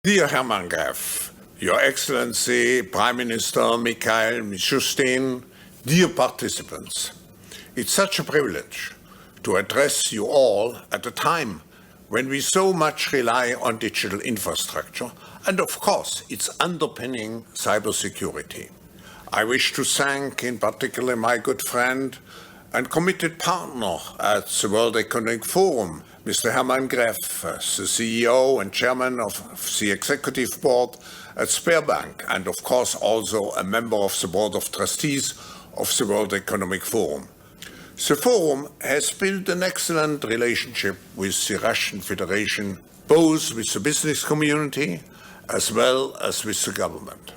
Dear Hermann Graf, Your Excellency, Prime Minister Mikhail Mishustin, dear participants, it's such a privilege to address you all at a time when we so much rely on digital infrastructure and, of course, its underpinning cybersecurity. I wish to thank in particular my good friend and committed partner at the World Economic Forum, Mr. Hermann Graf, the CEO and Chairman of the Executive Board at Sberbank, and of course also a member of the Board of Trustees of the World Economic Forum. The Forum has built an excellent relationship with the Russian Federation, both with the business community as well as with the government.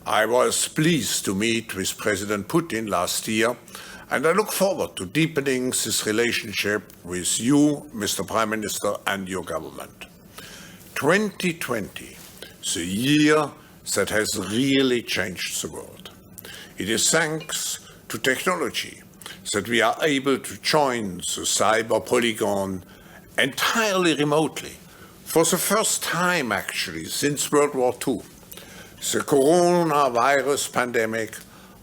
I was pleased to meet with President Putin last year, and I look forward to deepening this relationship with you, Mr. Prime Minister, and your government. 2020, the year that has really changed the world. It is thanks to technology that we are able to join the cyber polygon entirely remotely, for the first time actually since World War II. The coronavirus pandemic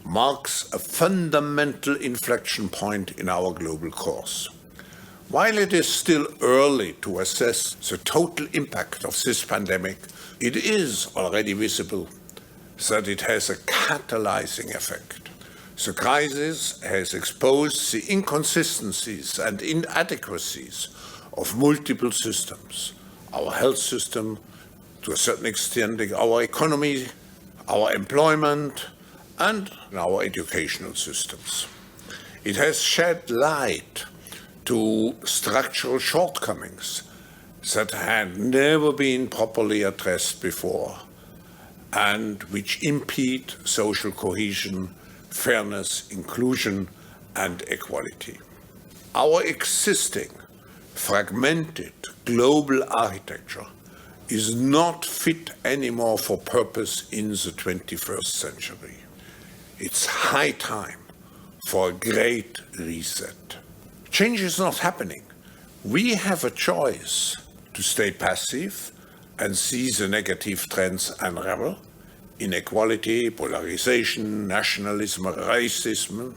marks a fundamental inflection point in our global course. While it is still early to assess the total impact of this pandemic, it is already visible that it has a catalyzing effect. The crisis has exposed the inconsistencies and inadequacies of multiple systems, our health system, to a certain extent, our economy, our employment, and our educational systems. It has shed light to structural shortcomings that had never been properly addressed before and which impede social cohesion, fairness, inclusion, and equality. Our existing fragmented global architecture is not fit anymore for purpose in the 21st century. It's high time for a great reset. Change is not happening. We have a choice to stay passive and see the negative trends unravel: inequality, polarization, nationalism, racism.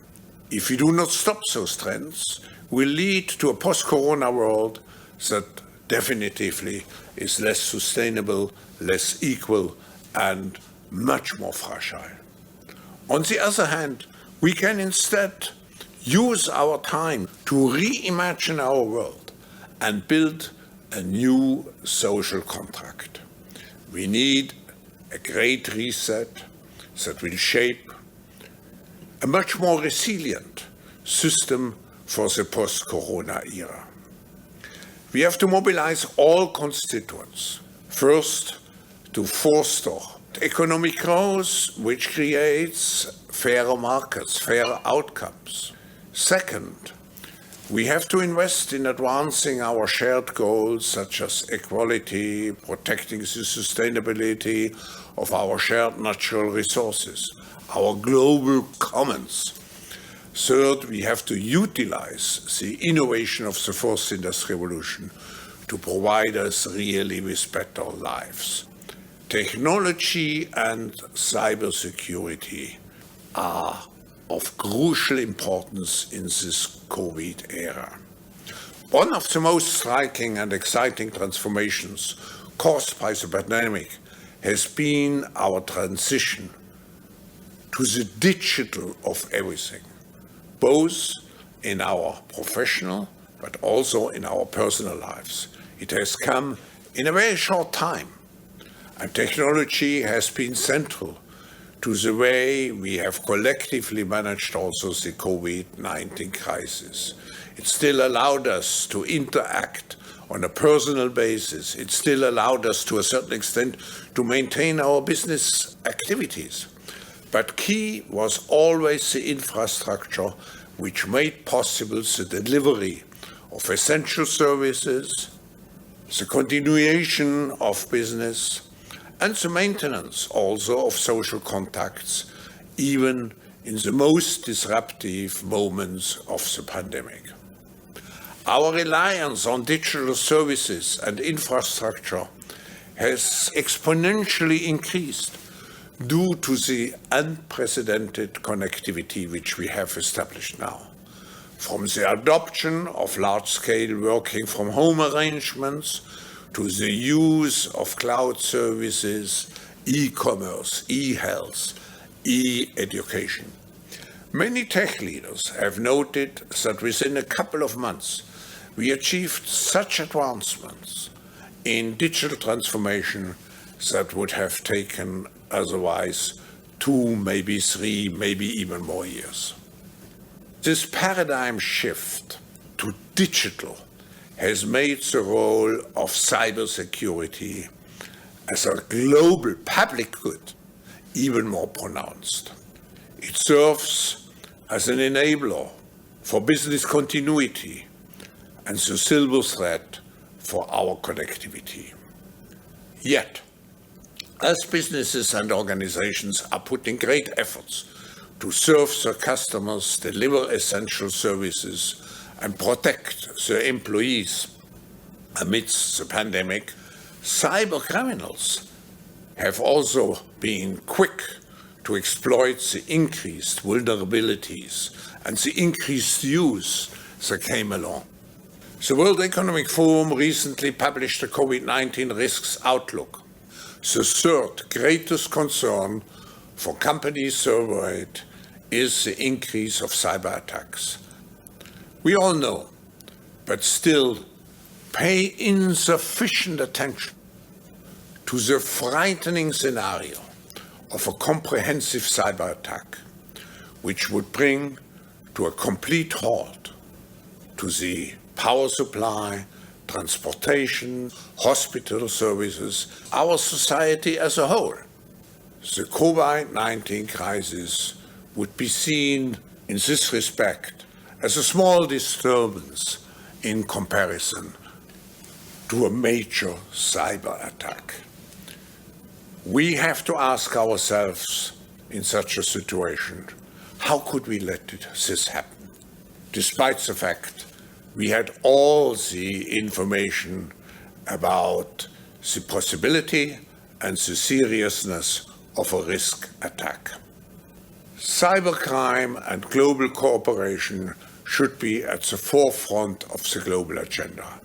If we do not stop those trends, will lead to a post-corona world that definitively is less sustainable, less equal, and much more fragile. On the other hand, we can instead use our time to reimagine our world and build a new social contract. We need a great reset that will shape a much more resilient system for the post-corona era. We have to mobilize all constituents. First, to foster economic growth, which creates fairer markets, fairer outcomes. Second, we have to invest in advancing our shared goals, such as equality, protecting the sustainability of our shared natural resources, our global commons. Third, we have to utilize the innovation of the fourth industrial revolution to provide us really with better lives. Technology and cybersecurity are of crucial importance in this COVID era. One of the most striking and exciting transformations caused by the pandemic has been our transition to the digital of everything, both in our professional but also in our personal lives. It has come in a very short time, and technology has been central to the way we have collectively managed also the COVID-19 crisis. It still allowed us to interact on a personal basis. It still allowed us to a certain extent to maintain our business activities. But key was always the infrastructure which made possible the delivery of essential services, the continuation of business, and the maintenance also of social contacts, even in the most disruptive moments of the pandemic. Our reliance on digital services and infrastructure has exponentially increased due to the unprecedented connectivity which we have established now. From the adoption of large-scale working from home arrangements to the use of cloud services, e-commerce, e-health, e-education. Many tech leaders have noted that within a couple of months we achieved such advancements in digital transformation that would have taken otherwise 2, maybe 3, maybe even more years. This paradigm shift to digital has made the role of cybersecurity as a global public good even more pronounced. It serves as an enabler for business continuity and the silver thread for our connectivity. Yet, as businesses and organizations are putting great efforts to serve their customers, deliver essential services, and protect their employees amidst the pandemic, cyber criminals have also been quick to exploit the increased vulnerabilities and the increased use that came along. The World Economic Forum recently published a COVID-19 risks outlook, the third greatest concern for companies surveyed is the increase of cyber attacks. We all know, but still pay insufficient attention to the frightening scenario of a comprehensive cyber attack, which would bring to a complete halt to the power supply, transportation, hospital services, our society as a whole. The COVID-19 crisis would be seen in this respect as a small disturbance in comparison to a major cyber attack. We have to ask ourselves in such a situation, how could we let this happen? Despite the fact we had all the information about the possibility and the seriousness of a risk attack. Cybercrime and global cooperation should be at the forefront of the global agenda.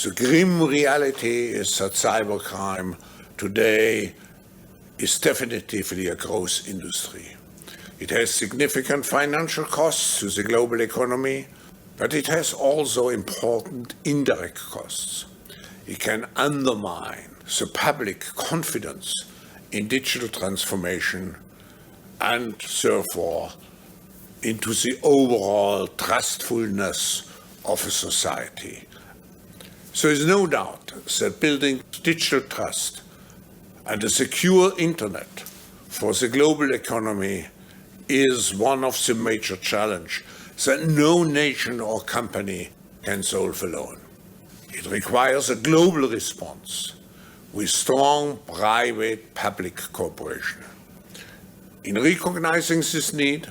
The grim reality is that cybercrime today is definitively a growth industry. It has significant financial costs to the global economy, but it has also important indirect costs. It can undermine the public confidence in digital transformation and therefore into the overall trustfulness of a society. There is no doubt that building digital trust and a secure internet for the global economy is one of the major challenges that no nation or company can solve alone. It requires a global response with strong private-public cooperation. In recognizing this need,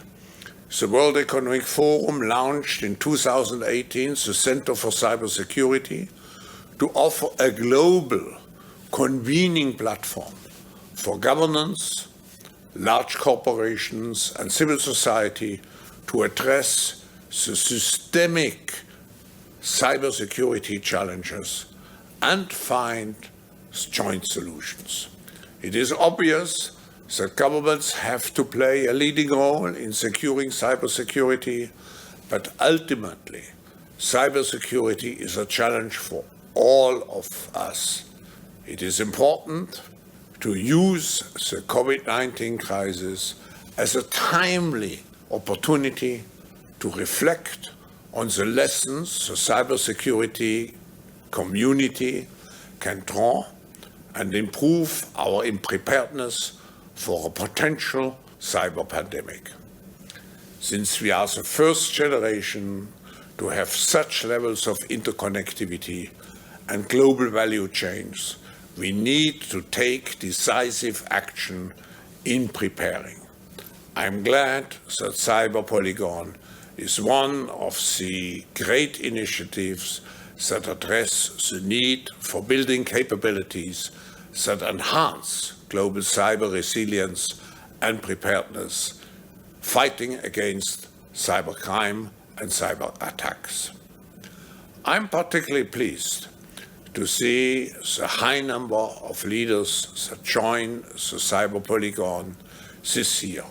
the World Economic Forum launched in 2018 the Center for Cybersecurity to offer a global convening platform for governance, large corporations, and civil society to address the systemic cybersecurity challenges and find joint solutions. It is obvious that governments have to play a leading role in securing cybersecurity, but ultimately, cybersecurity is a challenge for all of us. It is important to use the COVID-19 crisis as a timely opportunity to reflect on the lessons the cybersecurity community can draw and improve our preparedness for a potential cyber pandemic. Since we are the first generation to have such levels of interconnectivity and global value chains, we need to take decisive action in preparing. I'm glad that Cyber Polygon is one of the great initiatives that address the need for building capabilities that enhance global cyber resilience and preparedness, fighting against cybercrime and cyber attacks. I'm particularly pleased to see the high number of leaders that join the cyber polygon this year.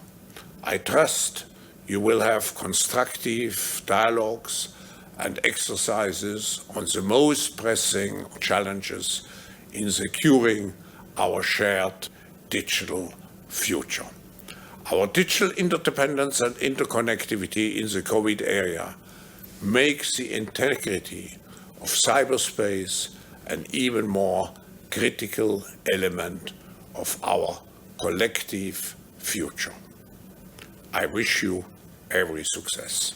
I trust you will have constructive dialogues and exercises on the most pressing challenges in securing our shared digital future. Our digital interdependence and interconnectivity in the COVID era makes the integrity of cyberspace an even more critical element of our collective future. I wish you every success.